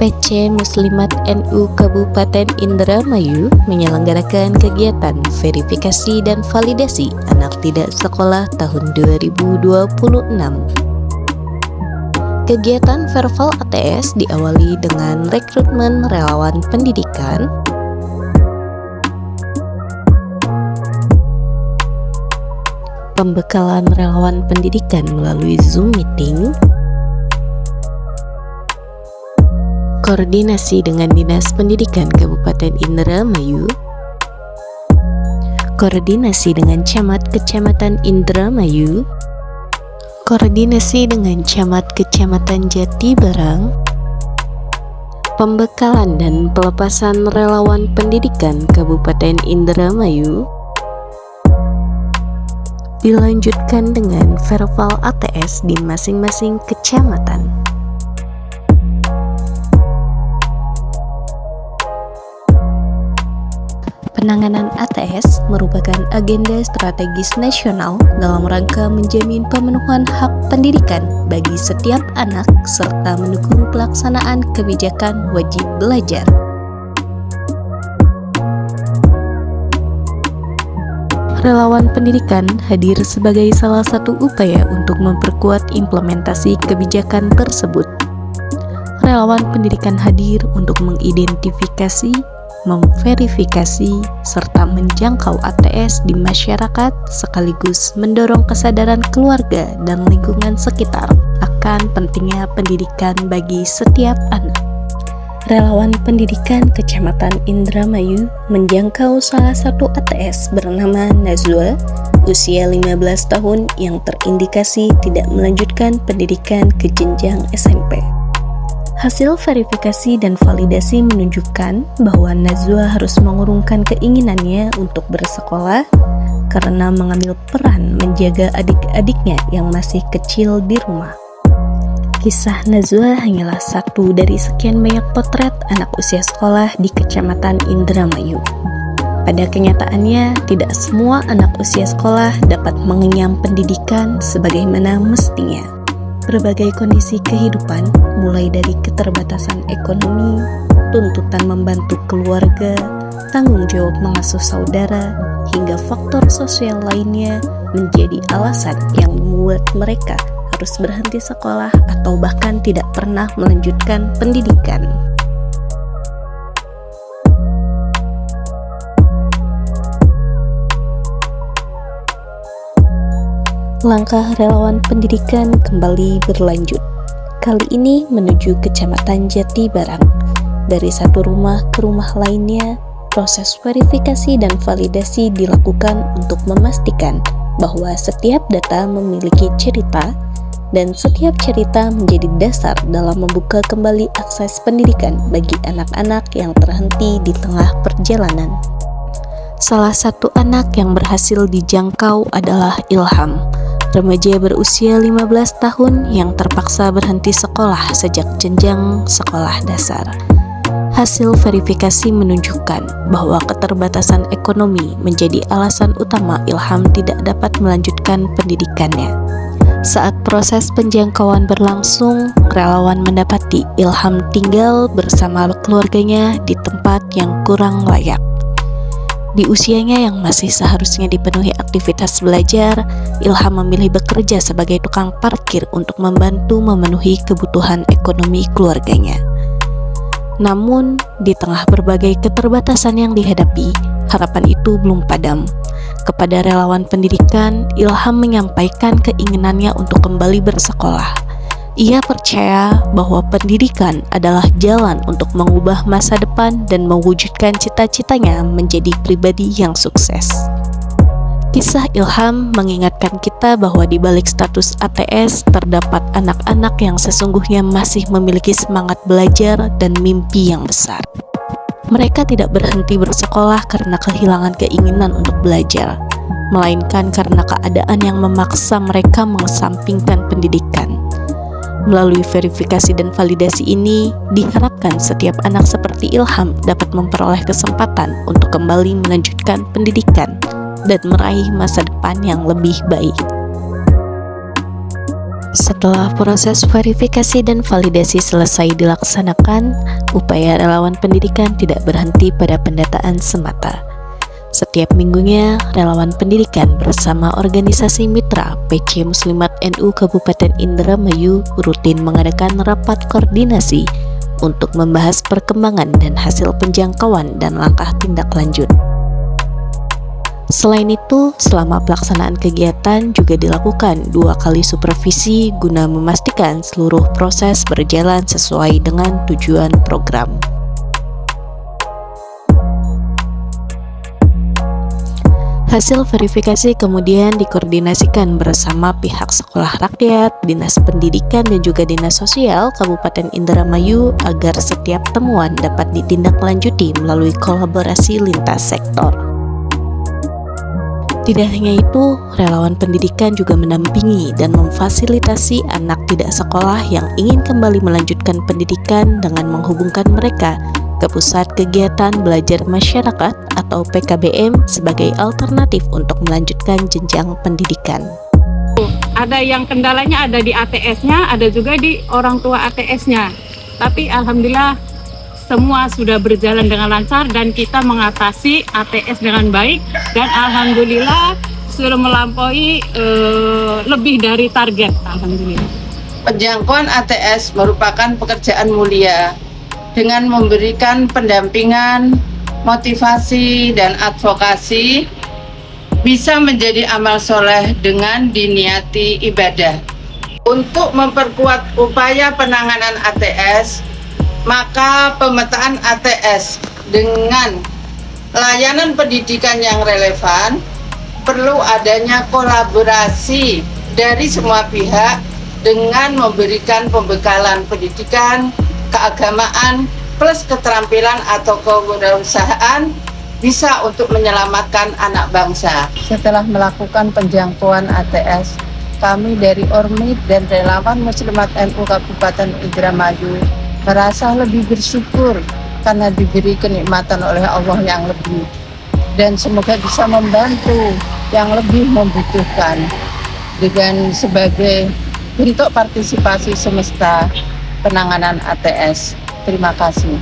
PC Muslimat NU Kabupaten Indramayu menyelenggarakan kegiatan verifikasi dan validasi anak tidak sekolah tahun 2026. Kegiatan Verval ATS diawali dengan rekrutmen relawan pendidikan, pembekalan relawan pendidikan melalui Zoom meeting, koordinasi dengan Dinas Pendidikan Kabupaten Indramayu, koordinasi dengan Camat Kecamatan Indramayu, koordinasi dengan Camat Kecamatan Jatibarang, pembekalan dan pelepasan relawan pendidikan Kabupaten Indramayu, dilanjutkan dengan Verval ATS di masing-masing kecamatan. Penanganan ATS merupakan agenda strategis nasional dalam rangka menjamin pemenuhan hak pendidikan bagi setiap anak serta mendukung pelaksanaan kebijakan wajib belajar. Relawan pendidikan hadir sebagai salah satu upaya untuk memperkuat implementasi kebijakan tersebut. Relawan pendidikan hadir untuk mengidentifikasi, memverifikasi, serta menjangkau ATS di masyarakat sekaligus mendorong kesadaran keluarga dan lingkungan sekitar akan pentingnya pendidikan bagi setiap anak. Relawan pendidikan Kecamatan Indramayu menjangkau salah satu ATS bernama Nazwa, usia 15 tahun yang terindikasi tidak melanjutkan pendidikan ke jenjang SMP. Hasil verifikasi dan validasi menunjukkan bahwa Nazwa harus mengurungkan keinginannya untuk bersekolah karena mengambil peran menjaga adik-adiknya yang masih kecil di rumah. Kisah Nazwa hanyalah satu dari sekian banyak potret anak usia sekolah di Kecamatan Indramayu. Pada kenyataannya, tidak semua anak usia sekolah dapat mengenyam pendidikan sebagaimana mestinya. Berbagai kondisi kehidupan, mulai dari keterbatasan ekonomi, tuntutan membantu keluarga, tanggung jawab mengasuh saudara, hingga faktor sosial lainnya menjadi alasan yang membuat mereka harus berhenti sekolah atau bahkan tidak pernah melanjutkan pendidikan. Langkah relawan pendidikan kembali berlanjut. Kali ini menuju Kecamatan Jatibarang. Dari satu rumah ke rumah lainnya, proses verifikasi dan validasi dilakukan untuk memastikan bahwa setiap data memiliki cerita dan setiap cerita menjadi dasar dalam membuka kembali akses pendidikan bagi anak-anak yang terhenti di tengah perjalanan. Salah satu anak yang berhasil dijangkau adalah Ilham, remaja berusia 15 tahun yang terpaksa berhenti sekolah sejak jenjang sekolah dasar. Hasil verifikasi menunjukkan bahwa keterbatasan ekonomi menjadi alasan utama Ilham tidak dapat melanjutkan pendidikannya. Saat proses penjangkauan berlangsung, relawan mendapati Ilham tinggal bersama keluarganya di tempat yang kurang layak. Di usianya yang masih seharusnya dipenuhi aktivitas belajar, Ilham memilih bekerja sebagai tukang parkir untuk membantu memenuhi kebutuhan ekonomi keluarganya. Namun, di tengah berbagai keterbatasan yang dihadapi, harapan itu belum padam. Kepada relawan pendidikan, Ilham menyampaikan keinginannya untuk kembali bersekolah. Ia percaya bahwa pendidikan adalah jalan untuk mengubah masa depan dan mewujudkan cita-citanya menjadi pribadi yang sukses. Kisah Ilham mengingatkan kita bahwa di balik status ATS terdapat anak-anak yang sesungguhnya masih memiliki semangat belajar dan mimpi yang besar. Mereka tidak berhenti bersekolah karena kehilangan keinginan untuk belajar, melainkan karena keadaan yang memaksa mereka mengesampingkan pendidikan. Melalui verifikasi dan validasi ini, diharapkan setiap anak seperti Ilham dapat memperoleh kesempatan untuk kembali melanjutkan pendidikan dan meraih masa depan yang lebih baik. Setelah proses verifikasi dan validasi selesai dilaksanakan, upaya relawan pendidikan tidak berhenti pada pendataan semata. Setiap minggunya, relawan pendidikan bersama organisasi mitra PC Muslimat NU Kabupaten Indramayu rutin mengadakan rapat koordinasi untuk membahas perkembangan dan hasil penjangkauan dan langkah tindak lanjut. Selain itu, selama pelaksanaan kegiatan juga dilakukan 2 kali supervisi guna memastikan seluruh proses berjalan sesuai dengan tujuan program. Hasil verifikasi kemudian dikoordinasikan bersama pihak sekolah rakyat, dinas pendidikan dan juga dinas sosial Kabupaten Indramayu agar setiap temuan dapat ditindaklanjuti melalui kolaborasi lintas sektor. Tidak hanya itu, relawan pendidikan juga mendampingi dan memfasilitasi anak tidak sekolah yang ingin kembali melanjutkan pendidikan dengan menghubungkan mereka ke Pusat Kegiatan Belajar Masyarakat atau PKBM sebagai alternatif untuk melanjutkan jenjang pendidikan. Ada yang kendalanya ada di ATS-nya, ada juga di orang tua ATS-nya. Tapi alhamdulillah semua sudah berjalan dengan lancar dan kita mengatasi ATS dengan baik dan alhamdulillah sudah melampaui lebih dari target, alhamdulillah. Penjangkauan ATS merupakan pekerjaan mulia dengan memberikan pendampingan, motivasi, dan advokasi bisa menjadi amal soleh dengan diniati ibadah. Untuk memperkuat upaya penanganan ATS, maka pemetaan ATS dengan layanan pendidikan yang relevan perlu adanya kolaborasi dari semua pihak dengan memberikan pembekalan pendidikan, keagamaan, plus keterampilan atau kewirausahaan bisa untuk menyelamatkan anak bangsa. Setelah melakukan penjangkauan ATS, kami dari Ormid dan relawan Muslimat NU Kabupaten Indramayu merasa lebih bersyukur karena diberi kenikmatan oleh Allah yang lebih dan semoga bisa membantu yang lebih membutuhkan dengan sebagai bentuk partisipasi semesta penanganan ATS. Terima kasih.